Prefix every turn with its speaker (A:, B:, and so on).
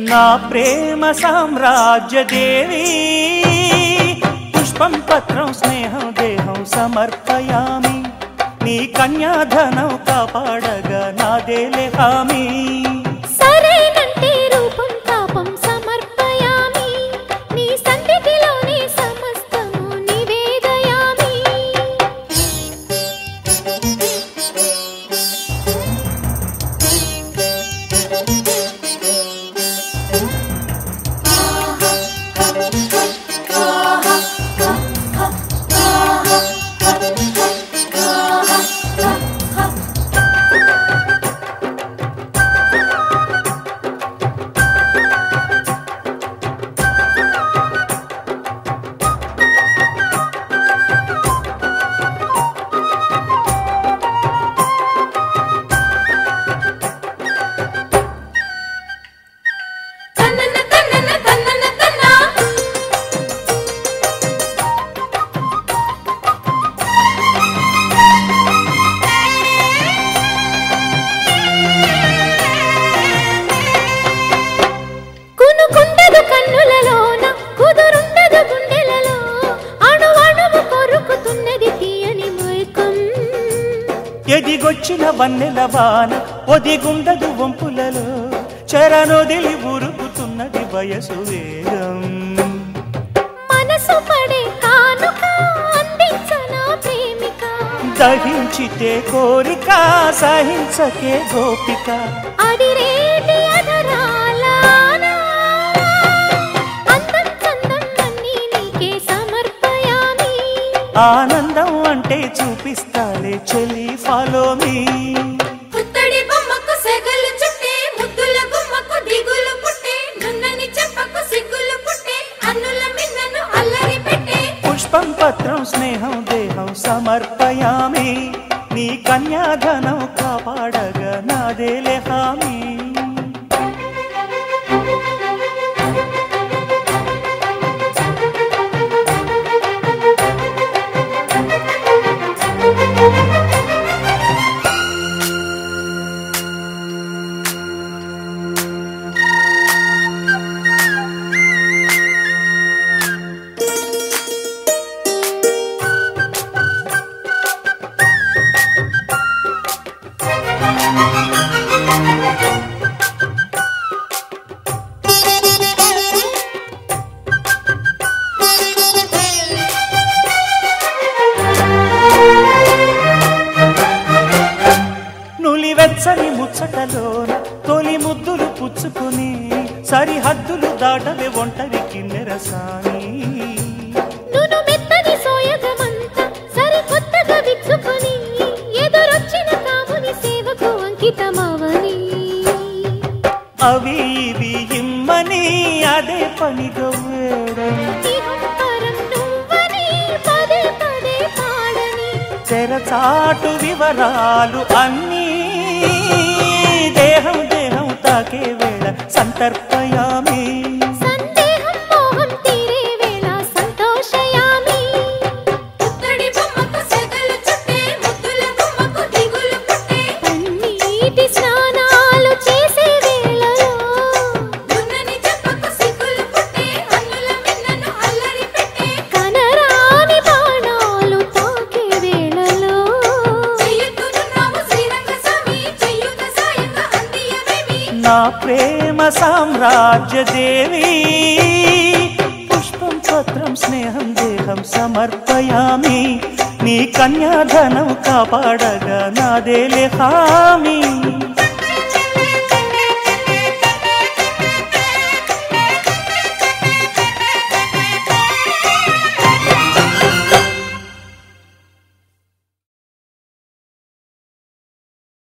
A: నా ప్రేమ సామ్రాజ్య దేవి పుష్పం పత్రం స్నేహం దేహం సమర్పయామి నీ కన్యాధనం కాపాడగా నాదేలే హామీ
B: సరేనంటే రూపం తాపం సమర్పయామి నీ సన్నిధిలోనే సమస్తము నివేదయామి
A: ఎదిగొచ్చిన వన్నెల వాన ఒదిగుండదు వంపులలో చరణొదిలి ఉరుకుతున్నది వయసు వేగం
B: మనసు పడే కానుక అందించనా ప్రేమిక
A: దహించితే కోరిక సహించకే గోపిక
B: అదిరేటి అధరాలాన అందం చందం అన్నీ నీకే సమర్పయామి
A: ఆనందం అంటే చూపిస్తాలే చెలి ఫాలో మీ
B: పుత్తడి బొమ్మకు సెగలు చుట్టే ముద్దుల గుమ్మకు దిగులు పుట్టే నున్నని చెప్పకు సిగ్గులు పుట్టే అన్నుల మిన్నను అల్లరి పెట్టే
A: పుష్పం పత్రం స్నేహం దేహం సమర్పయామి నీ కన్యాధనం కాపాడగా నాదేలే హామీ వెచ్చని ముచ్చటలోన తొలి ముద్దులు పుచ్చుకొని సరిహద్దులు దాటవే ఒంటరి కిన్నెరసాని
B: నును మెత్తని సోయగమంతా సరికొత్తగా విచ్చుకొని ఎదురొచ్చిన కాముని సేవకు అంకితమవని
A: అవి ఇవి ఇమ్మని అదే పనిగా వేడని
B: పదే పదే పాడని
A: తెరచాటు వివరాలు అన్నీ దేహం దేహం తాకే వేళ సంతర్పయామి
B: సందేహం మోహం తీరే వేళ సంతోషయామి పుత్తడి బొమ్మకు సెగలు చుట్టే ముద్దుల గుమ్మకు దిగులు పుట్టే అన్నిటి స్నానాలు చేసే వేళలో నున్నని చెప్పకు సిగ్గులు పుట్టే అన్నుల మిన్నను అల్లరి పెట్టే కనరాని బాణాలు తాకే వేళలో చెయ్యొద్దునున్నావు శ్రీరంగ స్వామి చెయ్యుత సాయంగా అందియవేమి
A: నా ప్రేమ సామ్రాజ్య దేవి పుష్పం పత్రం స్నేహం దేహం సమర్పయామి నీ కన్యాధనం కాపాడగా నాదేలే హామీ